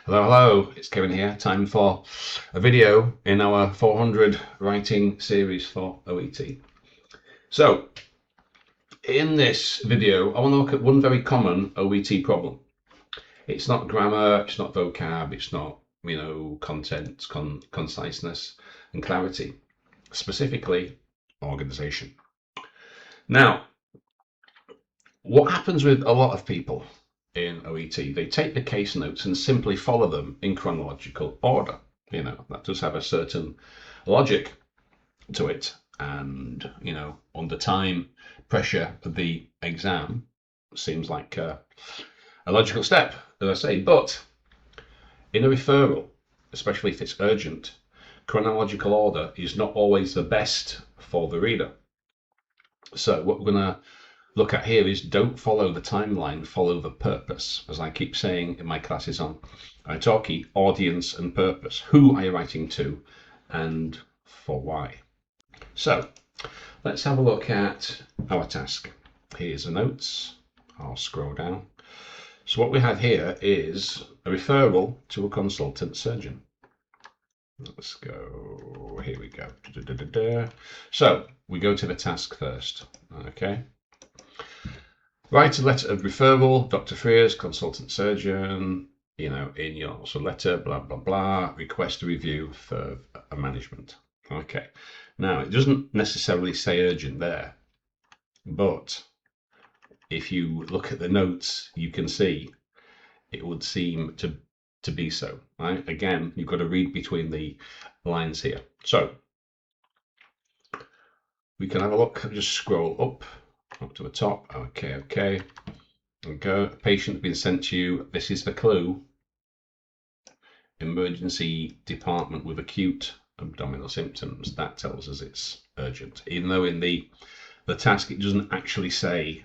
Hello, hello, it's Kevin here. Time for a video in our 400 writing series for OET. So, in this video, I want to look at one very common OET problem. It's not grammar, it's not vocab, it's not, content, conciseness and clarity. Specifically, organisation. Now, what happens with a lot of people in OET, they take the case notes and simply follow them in chronological order. That does have a certain logic to it. And, under time pressure of the exam, seems like a logical step, as I say. But in a referral, especially if it's urgent, chronological order is not always the best for the reader. So what we're going to look at here is don't follow the timeline, follow the purpose. As I keep saying in my classes on italki, audience and purpose. Who are you writing to and for why? So let's have a look at our task. Here's the notes. I'll scroll down. So what we have here is a referral to a consultant surgeon. Let's go, here we go. So we go to the task first, okay? Write a letter of referral, Dr. Frears, consultant surgeon, in your letter, blah, blah, blah, request a review for a management. Okay, now it doesn't necessarily say urgent there, but if you look at the notes, you can see it would seem to be so, right? Again, you've got to read between the lines here. So we can have a look, just scroll up to the top. Okay. And go. Patient has been sent to you. This is the clue. Emergency department with acute abdominal symptoms. That tells us it's urgent. Even though in the task it doesn't actually say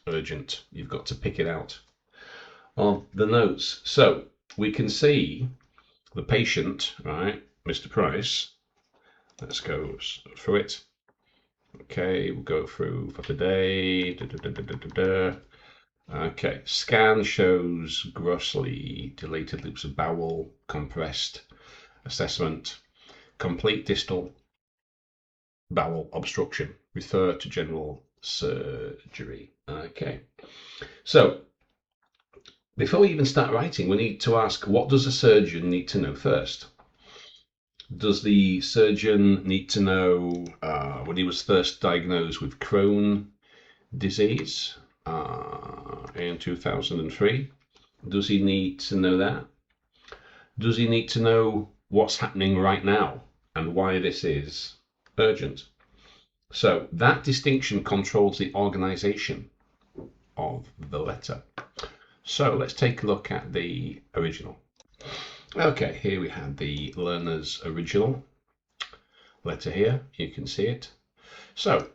urgent. You've got to pick it out of the notes. So we can see the patient, right, Mr. Price. Let's go through it. Okay, we'll go through for today. Okay, scan shows grossly dilated loops of bowel, compressed assessment, complete distal bowel obstruction. Refer to general surgery. Okay, so before we even start writing, we need to ask, what does a surgeon need to know first? Does the surgeon need to know when he was first diagnosed with Crohn's disease in 2003? Does he need to know that? Does he need to know what's happening right now and why this is urgent? So that distinction controls the organization of the letter. So let's take a look at the original. Okay, here we have the learner's original letter here. You can see it. So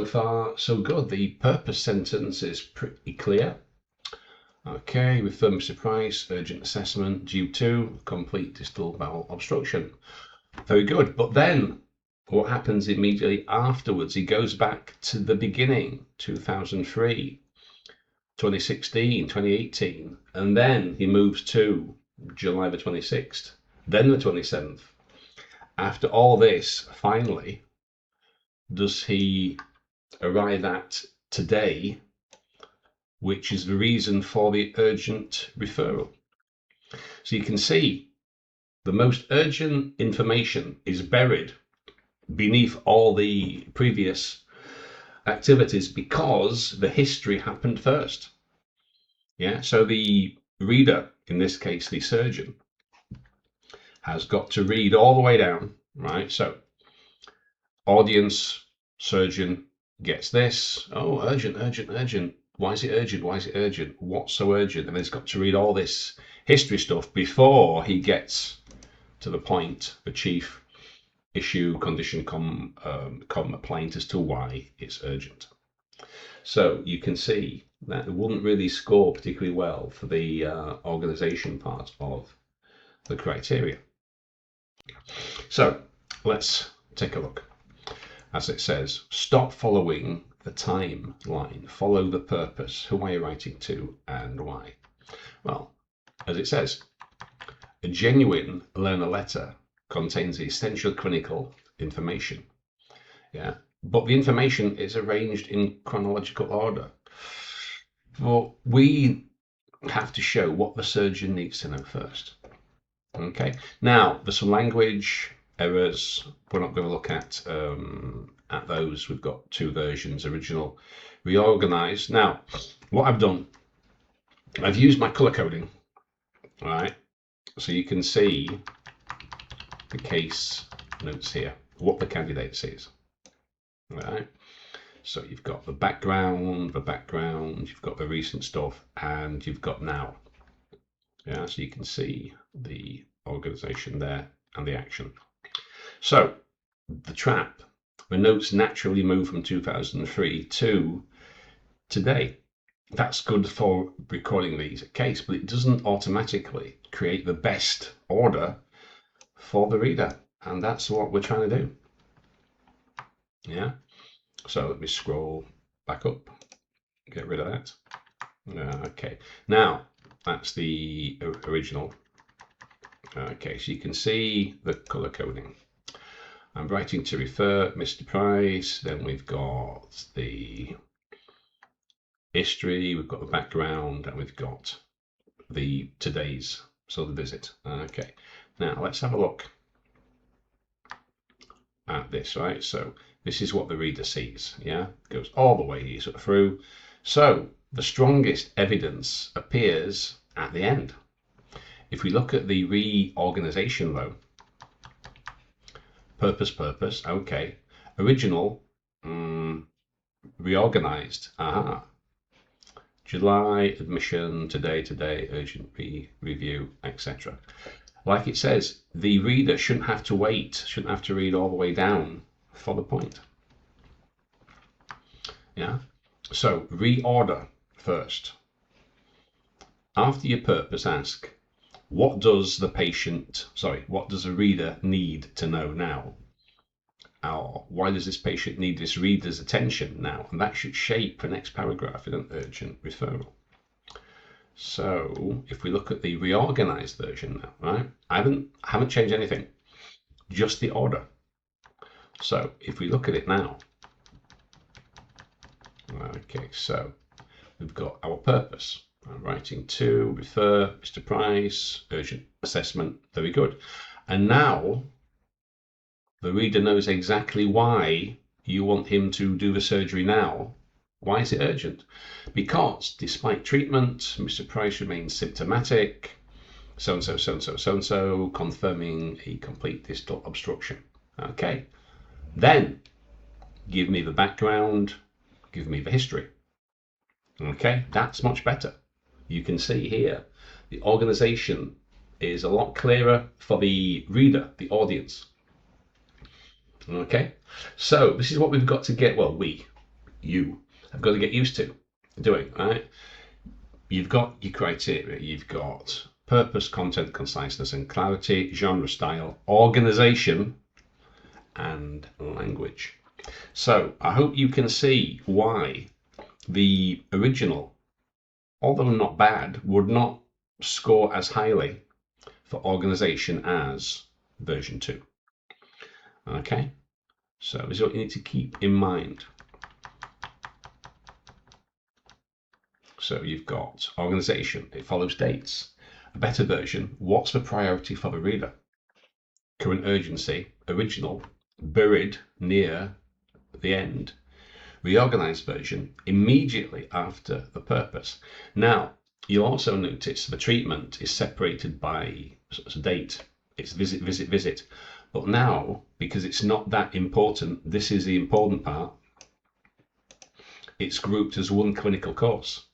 far, so good. The purpose sentence is pretty clear. Okay, refer Mr. Price, urgent assessment due to complete distal bowel obstruction. Very good. But then what happens immediately afterwards? He goes back to the beginning, 2003. 2016, 2018, and then he moves to July the 26th, then the 27th. After all this, finally, does he arrive at today, which is the reason for the urgent referral? So you can see the most urgent information is buried beneath all the previous activities because the history happened first. Yeah, so the reader, in this case the surgeon, has got to read all the way down, right? So audience, surgeon gets this. Oh, urgent. Why is it urgent? What's so urgent? And he's got to read all this history stuff before he gets to the point, the chief issue, condition, complaint as to why it's urgent. So you can see that it wouldn't really score particularly well for the organization part of the criteria. So let's take a look. As it says, stop following the timeline, follow the purpose. Who are you writing to and why? Well, as it says, a genuine learner letter contains the essential clinical information. Yeah, but the information is arranged in chronological order. But we have to show what the surgeon needs to know first. Okay, now there's some language errors. We're not going to look at those. We've got two versions: original, reorganise. Now, what I've done, I've used my color coding, right? So you can see the case notes here, what the candidate sees. Right. So you've got the background, you've got the recent stuff, and you've got now. Yeah, so you can see the organization there and the action. So the trap, the notes naturally move from 2003 to today. That's good for recording these at case, but it doesn't automatically create the best order for the reader. And that's what we're trying to do. Yeah. So let me scroll back up, get rid of that. Okay, now that's the original. Okay, so you can see the color coding. I'm writing to refer, Mr. Price. Then we've got the history, we've got the background, and we've got the today's, so the visit. Okay, now let's have a look at this, right? So this is what the reader sees, yeah? Goes all the way through. So the strongest evidence appears at the end. If we look at the reorganization though, purpose, okay. Original, reorganized, July, admission, today, urgent review, etc. Like it says, the reader shouldn't have to wait, shouldn't have to read all the way down for the point. Yeah. So reorder first. After your purpose, ask, what does the reader need to know now? Or why does this patient need this reader's attention now? And that should shape the next paragraph in an urgent referral. So if we look at the reorganized version now, right? I haven't changed anything, just the order. So if we look at it now, okay, so we've got our purpose. I'm writing to refer, Mr. Price, urgent assessment, very good. And now the reader knows exactly why you want him to do the surgery now. Why is it urgent? Because despite treatment, Mr. Price remains symptomatic, so-and-so, confirming a complete distal obstruction. Okay, then give me the background, give me the history. Okay, that's much better. You can see here, the organization is a lot clearer for the reader, the audience. Okay, so this is what we've got to get, well, you have got to get used to doing, right? You've got your criteria, you've got purpose, content, conciseness and clarity, genre, style, organization, and language. So I hope you can see why the original, although not bad, would not score as highly for organization as version 2. Okay, so this is what you need to keep in mind. So you've got organization, it follows dates. A better version, what's the priority for the reader? Current urgency, original, buried near the end. Reorganized version, immediately after the purpose. Now, you'll also notice the treatment is separated by date. It's visit. But now, because it's not that important, this is the important part, it's grouped as one clinical course.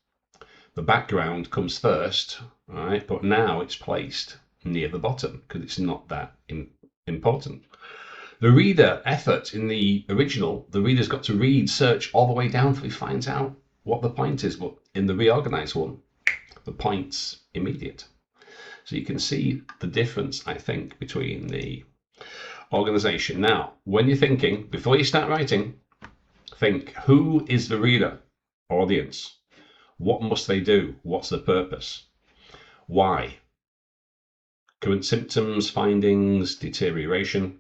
The background comes first, right? But now it's placed near the bottom because it's not that important. The reader effort in the original, the reader's got to search all the way down until he finds out what the point is. But in the reorganized one, the point's immediate. So you can see the difference, I think, between the organization. Now, when you're thinking, before you start writing, think, who is the reader, audience? What must they do? What's the purpose? Why? current symptoms, findings, deterioration,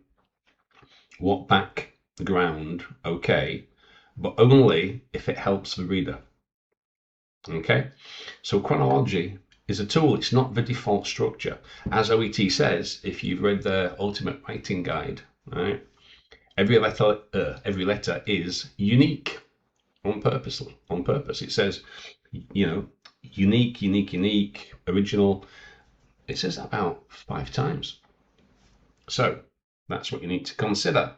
what background, okay, but only if it helps the reader. Okay, so chronology is a tool. It's not the default structure. As OET says, if you've read the Ultimate Writing Guide, right, every letter is unique on purpose. It says, unique, original. It says that about 5 times. So that's what you need to consider.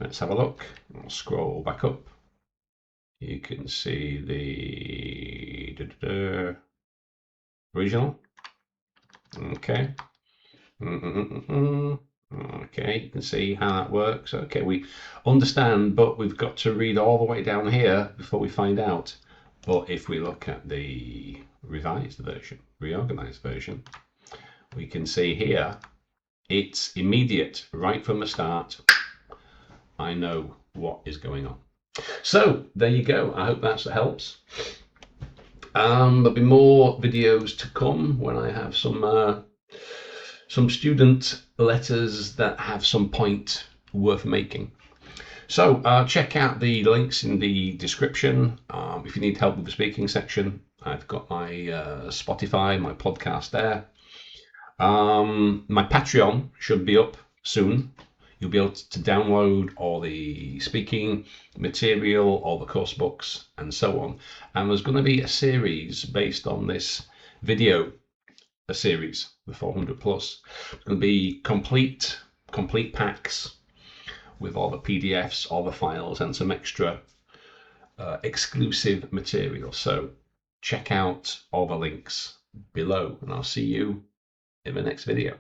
Let's have a look. I'll scroll back up. You can see the original. Okay. Okay, you can see how that works. Okay, we understand, but we've got to read all the way down here before we find out. But if we look at the revised version, reorganized version, we can see here it's immediate right from the start. I know what is going on. So there you go. I hope that helps. There'll be more videos to come when I have some student letters that have some point worth making. So check out the links in the description. If you need help with the speaking section, I've got my Spotify, my podcast there. My Patreon should be up soon. You'll be able to download all the speaking material, all the course books, and so on. And there's going to be a series based on this video, a series, the 400 plus. It's going to be complete packs with all the PDFs, all the files, and some extra exclusive material. So check out all the links below, and I'll see you in the next video.